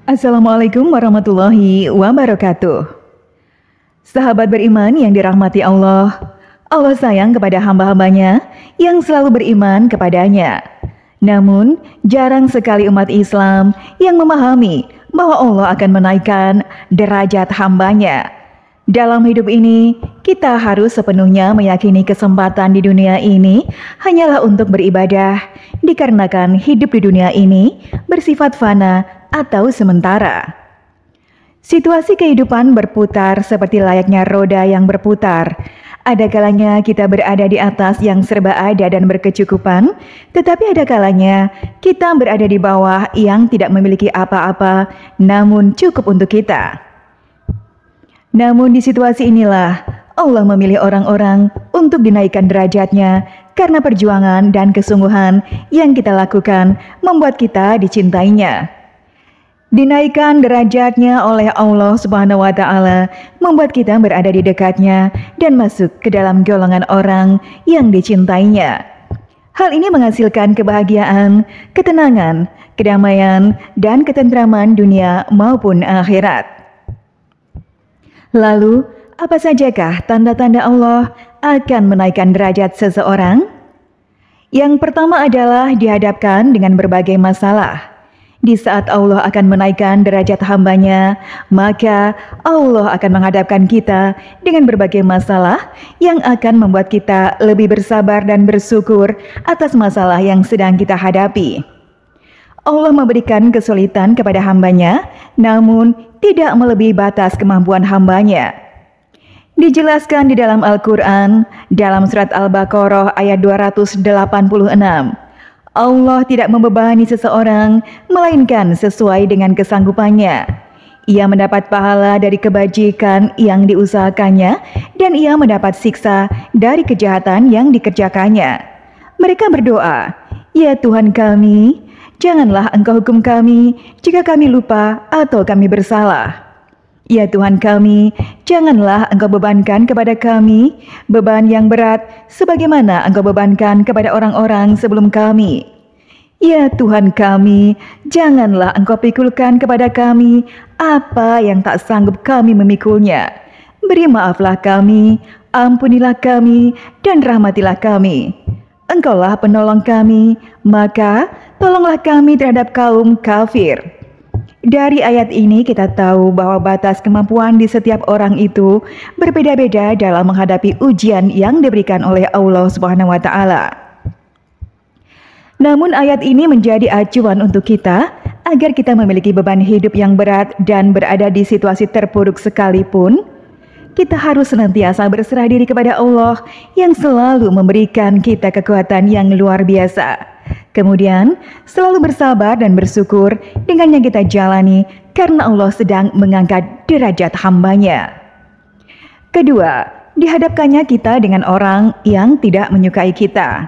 Assalamualaikum warahmatullahi wabarakatuh. Sahabat beriman yang dirahmati Allah, Allah sayang kepada hamba-hambanya yang selalu beriman kepadanya. Namun, jarang sekali umat Islam yang memahami bahwa Allah akan menaikkan derajat hambanya. Dalam hidup ini, kita harus sepenuhnya meyakini kesempatan di dunia ini hanyalah untuk beribadah, dikarenakan hidup di dunia ini bersifat fana atau sementara. Situasi kehidupan berputar seperti layaknya roda yang berputar. Ada kalanya kita berada di atas yang serba ada dan berkecukupan, tetapi ada kalanya kita berada di bawah yang tidak memiliki apa-apa, namun cukup untuk kita. Namun di situasi inilah Allah memilih orang-orang untuk dinaikkan derajatnya karena perjuangan dan kesungguhan yang kita lakukan membuat kita dicintainya. Dinaikkan derajatnya oleh Allah Subhanahu wa Ta'ala membuat kita berada di dekatnya dan masuk ke dalam golongan orang yang dicintainya. Hal ini menghasilkan kebahagiaan, ketenangan, kedamaian, dan ketentraman dunia maupun akhirat. Lalu, apa sajakah tanda-tanda Allah akan menaikkan derajat seseorang? Yang pertama adalah dihadapkan dengan berbagai masalah. Di saat Allah akan menaikkan derajat hambanya, maka Allah akan menghadapkan kita dengan berbagai masalah yang akan membuat kita lebih bersabar dan bersyukur atas masalah yang sedang kita hadapi. Allah memberikan kesulitan kepada hambanya, namun tidak melebihi batas kemampuan hambanya. Dijelaskan di dalam Al-Quran, dalam surat Al-Baqarah ayat 286, Allah tidak membebani seseorang, melainkan sesuai dengan kesanggupannya. Ia mendapat pahala dari kebajikan yang diusahakannya, dan ia mendapat siksa dari kejahatan yang dikerjakannya. Mereka berdoa, "Ya Tuhan kami, janganlah Engkau hukum kami jika kami lupa atau kami bersalah. Ya Tuhan kami, janganlah Engkau bebankan kepada kami beban yang berat sebagaimana Engkau bebankan kepada orang-orang sebelum kami. Ya Tuhan kami, janganlah Engkau pikulkan kepada kami apa yang tak sanggup kami memikulnya. Beri maaflah kami, ampunilah kami, dan rahmatilah kami. Engkaulah penolong kami, maka tolonglah kami terhadap kaum kafir." Dari ayat ini kita tahu bahwa batas kemampuan di setiap orang itu berbeda-beda dalam menghadapi ujian yang diberikan oleh Allah Subhanahu wa Ta'ala. Namun ayat ini menjadi acuan untuk kita agar kita memiliki beban hidup yang berat dan berada di situasi terpuruk sekalipun, kita harus senantiasa berserah diri kepada Allah yang selalu memberikan kita kekuatan yang luar biasa. Kemudian, selalu bersabar dan bersyukur dengan yang kita jalani karena Allah sedang mengangkat derajat hambanya. Kedua, dihadapkannya kita dengan orang yang tidak menyukai kita.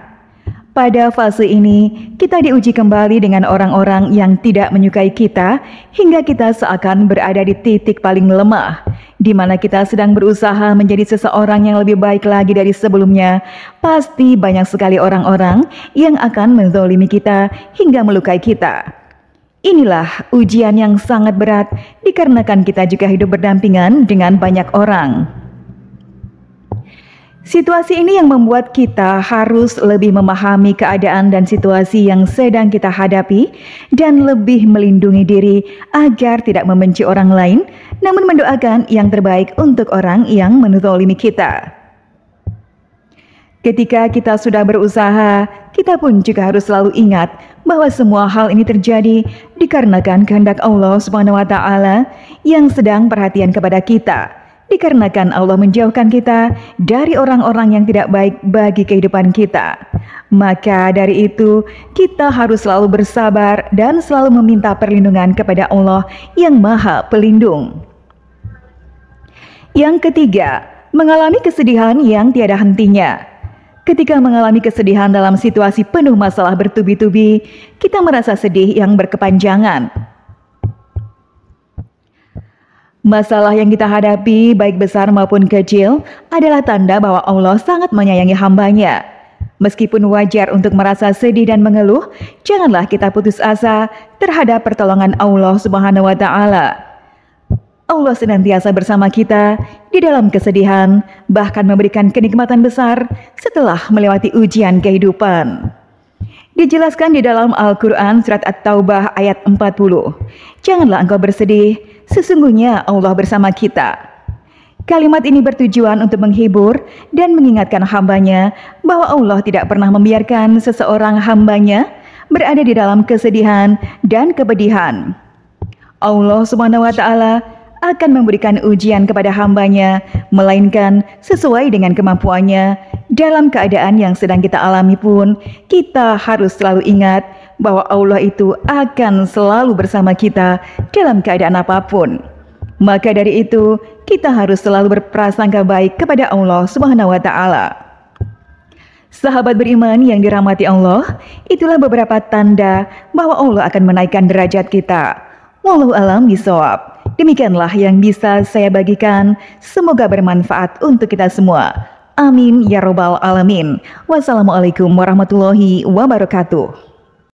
Pada fase ini, kita diuji kembali dengan orang-orang yang tidak menyukai kita hingga kita seakan berada di titik paling lemah, di mana kita sedang berusaha menjadi seseorang yang lebih baik lagi dari sebelumnya. Pasti banyak sekali orang-orang yang akan menzalimi kita hingga melukai kita. Inilah ujian yang sangat berat dikarenakan kita juga hidup berdampingan dengan banyak orang. Situasi ini yang membuat kita harus lebih memahami keadaan dan situasi yang sedang kita hadapi dan lebih melindungi diri agar tidak membenci orang lain, namun mendoakan yang terbaik untuk orang yang menzalimi kita. Ketika kita sudah berusaha, kita pun juga harus selalu ingat bahwa semua hal ini terjadi dikarenakan kehendak Allah Subhanahu wa Ta'ala yang sedang perhatian kepada kita. Dikarenakan Allah menjauhkan kita dari orang-orang yang tidak baik bagi kehidupan kita. Maka dari itu, kita harus selalu bersabar dan selalu meminta perlindungan kepada Allah yang Maha Pelindung. Yang ketiga, mengalami kesedihan yang tiada hentinya. Ketika mengalami kesedihan dalam situasi penuh masalah bertubi-tubi, kita merasa sedih yang berkepanjangan. Masalah yang kita hadapi, baik besar maupun kecil, adalah tanda bahwa Allah sangat menyayangi hambanya. Meskipun wajar untuk merasa sedih dan mengeluh, janganlah kita putus asa terhadap pertolongan Allah Subhanahu wa taala. Allah senantiasa bersama kita di dalam kesedihan, bahkan memberikan kenikmatan besar setelah melewati ujian kehidupan. Dijelaskan di dalam Al-Quran surat At-Taubah ayat 40. Janganlah engkau bersedih, sesungguhnya Allah bersama kita. Kalimat ini bertujuan untuk menghibur dan mengingatkan hambanya bahwa Allah tidak pernah membiarkan seseorang hambanya berada di dalam kesedihan dan kepedihan. Allah Subhanahu wa taala akan memberikan ujian kepada hambanya, melainkan sesuai dengan kemampuannya. Dalam keadaan yang sedang kita alami pun, kita harus selalu ingat bahwa Allah itu akan selalu bersama kita dalam keadaan apapun. Maka dari itu, kita harus selalu berprasangka baik kepada Allah Subhanahu wa taala. Sahabat beriman yang dirahmati Allah, itulah beberapa tanda bahwa Allah akan menaikkan derajat kita. Wallahu a'lam bishawab. Demikianlah yang bisa saya bagikan. Semoga bermanfaat untuk kita semua. Amin ya robbal alamin. Wassalamualaikum warahmatullahi wabarakatuh.